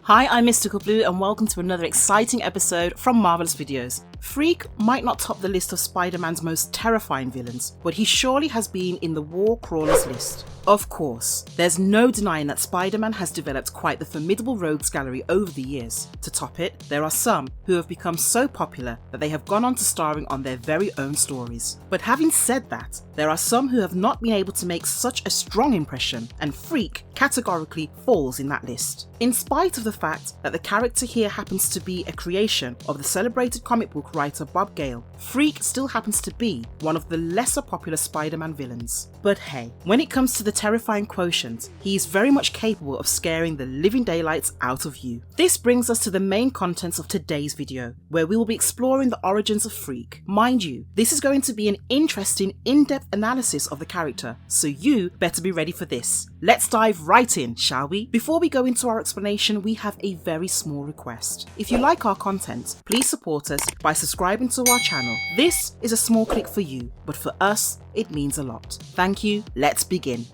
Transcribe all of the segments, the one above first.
Hi, I'm Mystical Blue and welcome to another exciting episode from Marvelous Videos. Freak might not top the list of Spider-Man's most terrifying villains, but he surely has been in the war crawlers list. Of course, there's no denying that Spider-Man has developed quite the formidable rogues gallery over the years. To top it, there are some who have become so popular that they have gone on to starring on their very own stories. But having said that, there are some who have not been able to make such a strong impression, and Freak categorically falls in that list. In spite of the fact that the character here happens to be a creation of the celebrated comic book writer Bob Gale, Freak still happens to be one of the lesser popular Spider-Man villains. But hey, when it comes to the terrifying quotient, he is very much capable of scaring the living daylights out of you. This brings us to the main contents of today's video, where we will be exploring the origins of Freak. Mind you, this is going to be an interesting, in-depth analysis of the character, so you better be ready for this. Let's dive right in, shall we? Before we go into our explanation, we have a very small request. If you like our content, please support us by subscribing to our channel. This is a small click for you, but for us, it means a lot. Thank you, let's begin.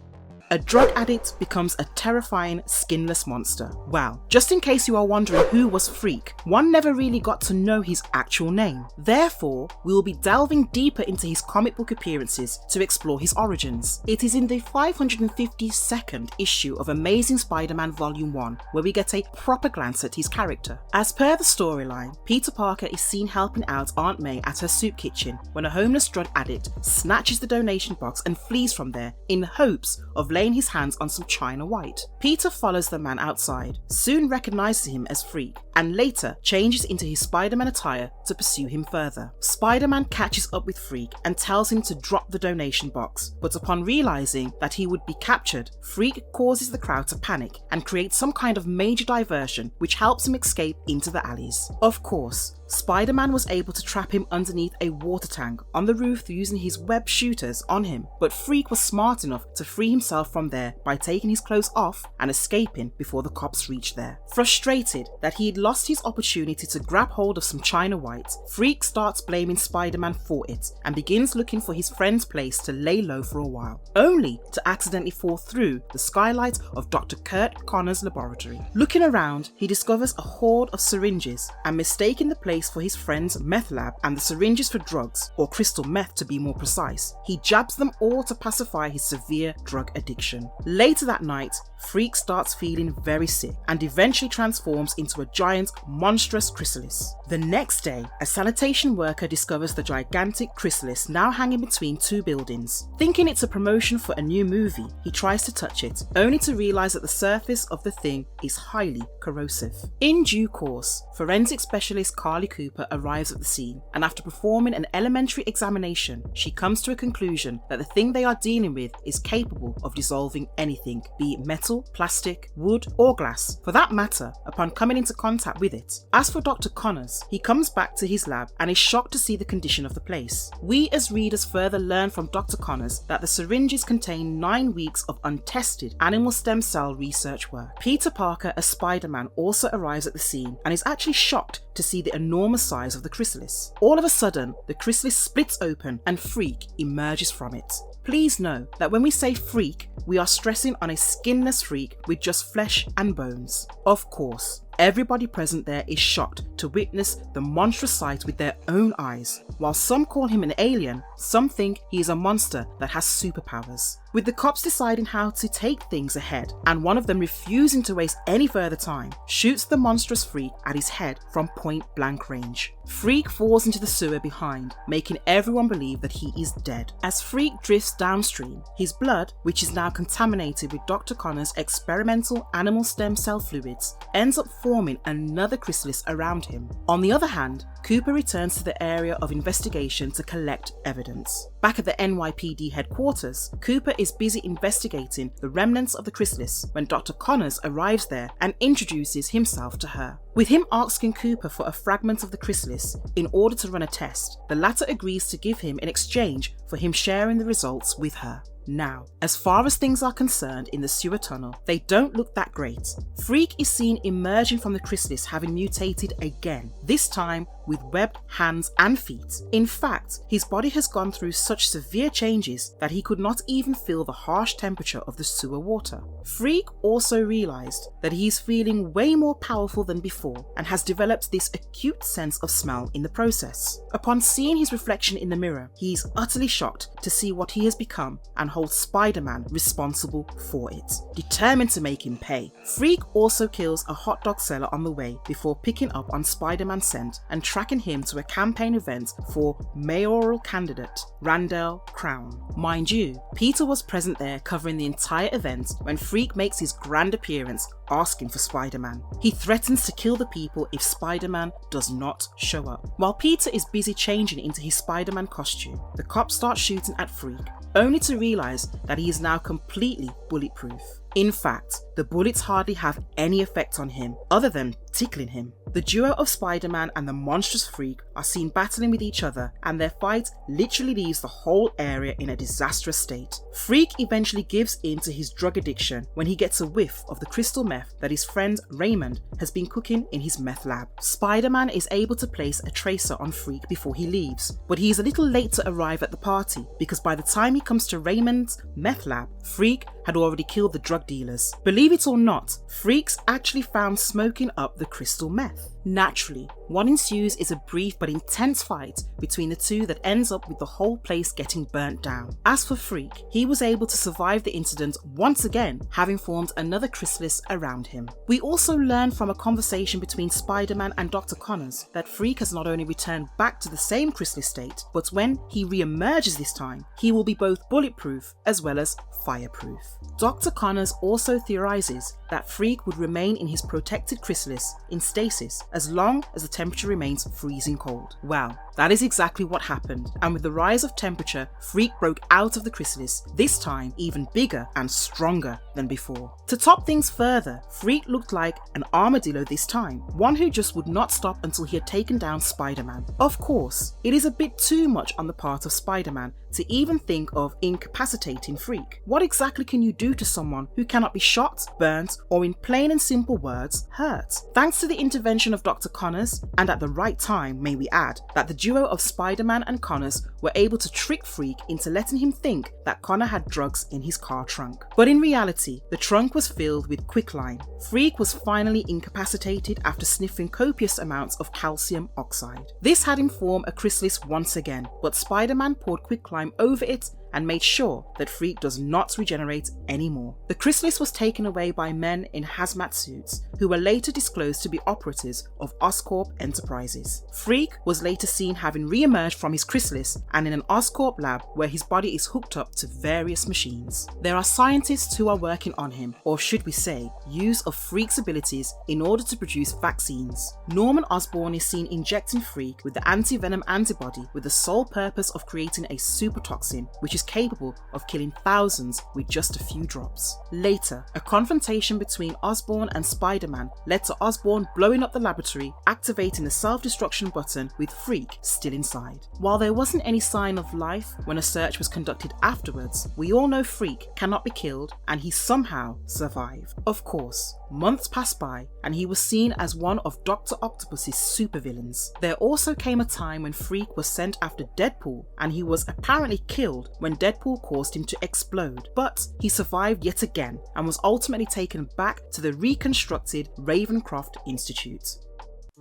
A drug addict becomes a terrifying, skinless monster. Wow, just in case you are wondering who was Freak, one never really got to know his actual name. Therefore, we will be delving deeper into his comic book appearances to explore his origins. It is in the 552nd issue of Amazing Spider-Man Volume 1 where we get a proper glance at his character. As per the storyline, Peter Parker is seen helping out Aunt May at her soup kitchen when a homeless drug addict snatches the donation box and flees from there in hopes of laying his hands on some China White. Peter follows the man outside, soon recognizes him as Freak, and later changes into his Spider-Man attire to pursue him further. Spider-Man catches up with Freak and tells him to drop the donation box, but upon realizing that he would be captured, Freak causes the crowd to panic and creates some kind of major diversion which helps him escape into the alleys. Of course, Spider-Man was able to trap him underneath a water tank on the roof using his web shooters on him, but Freak was smart enough to free himself from there by taking his clothes off and escaping before the cops reached there. Frustrated that he had lost his opportunity to grab hold of some China White, Freak starts blaming Spider-Man for it and begins looking for his friend's place to lay low for a while, only to accidentally fall through the skylight of Dr. Kurt Connor's laboratory. Looking around, he discovers a hoard of syringes and, mistaking the place for his friend's meth lab and the syringes for drugs, or crystal meth to be more precise, he jabs them all to pacify his severe drug addiction. Later that night, Freak starts feeling very sick and eventually transforms into a giant, monstrous chrysalis. The next day, a sanitation worker discovers the gigantic chrysalis now hanging between two buildings. Thinking it's a promotion for a new movie, he tries to touch it, only to realize that the surface of the thing is highly corrosive. In due course, forensic specialist Carly Cooper arrives at the scene, and after performing an elementary examination, she comes to a conclusion that the thing they are dealing with is capable of dissolving anything, be it metal, plastic, wood, or glass, for that matter, upon coming into contact with it. As for Dr. Connors, he comes back to his lab and is shocked to see the condition of the place. We as readers further learn from Dr. Connors that the syringes contain 9 weeks of untested animal stem cell research work. Peter Parker as Spider-Man also arrives at the scene and is actually shocked to see the enormous size of the chrysalis. All of a sudden, the chrysalis splits open and Freak emerges from it. Please know that when we say Freak, we are stressing on a skinless Freak with just flesh and bones. Of course, everybody present there is shocked to witness the monstrous sight with their own eyes. While some call him an alien, some think he is a monster that has superpowers. With the cops deciding how to take things ahead, and one of them refusing to waste any further time, shoots the monstrous Freak at his head from point blank range. Freak falls into the sewer behind, making everyone believe that he is dead. As Freak drifts downstream, his blood, which is now contaminated with Dr. Connor's experimental animal stem cell fluids, ends up forming another chrysalis around him. On the other hand, Cooper returns to the area of investigation to collect evidence. Back at the NYPD headquarters, Cooper is busy investigating the remnants of the chrysalis when Dr. Connors arrives there and introduces himself to her. With him asking Cooper for a fragment of the chrysalis in order to run a test, the latter agrees to give him in exchange for him sharing the results with her. Now, as far as things are concerned in the sewer tunnel, they don't look that great. Freak is seen emerging from the chrysalis having mutated again, this time with webbed hands and feet. In fact, his body has gone through such severe changes that he could not even feel the harsh temperature of the sewer water. Freak also realized that he is feeling way more powerful than before and has developed this acute sense of smell in the process. Upon seeing his reflection in the mirror, he is utterly shocked to see what he has become and holds Spider-Man responsible for it, determined to make him pay. Freak also kills a hot dog seller on the way before picking up on Spider-Man's scent and tracking him to a campaign event for mayoral candidate Randall Crown. Mind you, Peter was present there covering the entire event when Freak makes his grand appearance asking for Spider-Man. He threatens to kill the people if Spider-Man does not show up. While Peter is busy changing into his Spider-Man costume, the cops start shooting at Freak, only to realise that he is now completely bulletproof. In fact, the bullets hardly have any effect on him other than tickling him. The duo of Spider-Man and the monstrous Freak are seen battling with each other, and their fight literally leaves the whole area in a disastrous state. Freak eventually gives in to his drug addiction when he gets a whiff of the crystal meth that his friend Raymond has been cooking in his meth lab. Spider-Man is able to place a tracer on Freak before he leaves, but he is a little late to arrive at the party because by the time he comes to Raymond's meth lab, Freak had already killed the drug dealers. Believe it or not, Freak's actually found smoking up the crystal meth. Naturally, what ensues is a brief but intense fight between the two that ends up with the whole place getting burnt down. As for Freak, he was able to survive the incident once again, having formed another chrysalis around him. We also learn from a conversation between Spider-Man and Dr. Connors that Freak has not only returned back to the same chrysalis state, but when he re-emerges this time, he will be both bulletproof as well as fireproof. Dr. Connors also theorizes that Freak would remain in his protected chrysalis in stasis as long as the temperature remains freezing cold. Well, that is exactly what happened, and with the rise of temperature, Freak broke out of the chrysalis, this time even bigger and stronger than before. To top things further, Freak looked like an armadillo this time, one who just would not stop until he had taken down Spider-Man. Of course, it is a bit too much on the part of Spider-Man to even think of incapacitating Freak. What exactly can you do to someone who cannot be shot, burnt, or in plain and simple words, hurt? Thanks to the intervention of Dr. Connors, and at the right time, may we add, that the duo of Spider-Man and Connors were able to trick Freak into letting him think that Connor had drugs in his car trunk. But in reality, the trunk was filled with quicklime. Freak was finally incapacitated after sniffing copious amounts of calcium oxide. This had him form a chrysalis once again, but Spider-Man poured quicklime over it and made sure that Freak does not regenerate anymore. The chrysalis was taken away by men in hazmat suits, who were later disclosed to be operatives of Oscorp Enterprises. Freak was later seen having re-emerged from his chrysalis and in an Oscorp lab where his body is hooked up to various machines. There are scientists who are working on him, or should we say, use of Freak's abilities in order to produce vaccines. Norman Osborn is seen injecting Freak with the anti-venom antibody with the sole purpose of creating a super toxin, which is capable of killing thousands with just a few drops. Later, a confrontation between Osborn and Spider-Man led to Osborn blowing up the laboratory, activating the self-destruction button with Freak still inside. While there wasn't any sign of life when a search was conducted afterwards, we all know Freak cannot be killed and he somehow survived. Of course, months passed by and he was seen as one of Dr. Octopus's supervillains. There also came a time when Freak was sent after Deadpool and he was apparently killed when Deadpool caused him to explode, but he survived yet again and was ultimately taken back to the reconstructed Ravencroft Institute.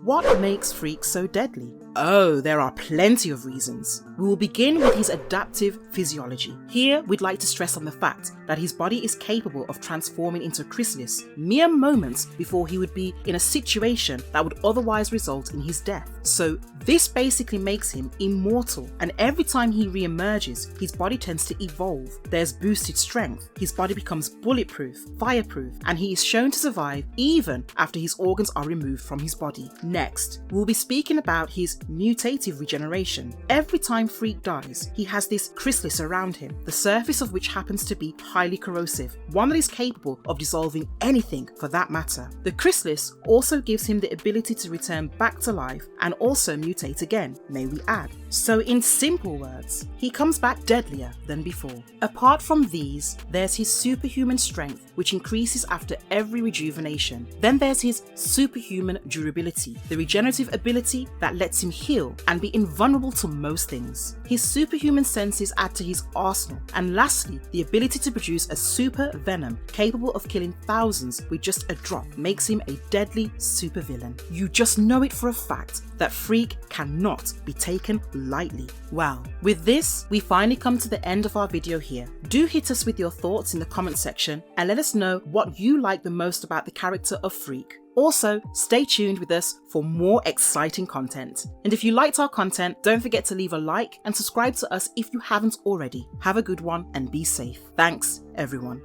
What makes Freak so deadly? Oh, there are plenty of reasons. We will begin with his adaptive physiology. Here, we'd like to stress on the fact that his body is capable of transforming into a chrysalis mere moments before he would be in a situation that would otherwise result in his death. So this basically makes him immortal, and every time he re-emerges, his body tends to evolve. There's boosted strength, his body becomes bulletproof, fireproof, and he is shown to survive even after his organs are removed from his body. Next, we'll be speaking about his mutative regeneration. Every time Freak dies, he has this chrysalis around him, the surface of which happens to be highly corrosive, one that is capable of dissolving anything for that matter. The chrysalis also gives him the ability to return back to life and also mutate again, may we add. So in simple words, he comes back deadlier than before. Apart from these, there's his superhuman strength, which increases after every rejuvenation. Then there's his superhuman durability, the regenerative ability that lets him heal and be invulnerable to most things. His superhuman senses add to his arsenal. And lastly, the ability to produce a super venom capable of killing thousands with just a drop makes him a deadly supervillain. You just know it for a fact that Freak cannot be taken lightly. Well, with this, we finally come to the end of our video here. Do hit us with your thoughts in the comment section and let us know what you like the most about the character of Freak. Also, stay tuned with us for more exciting content. And if you liked our content, don't forget to leave a like and subscribe to us if you haven't already. Have a good one and be safe. Thanks, everyone.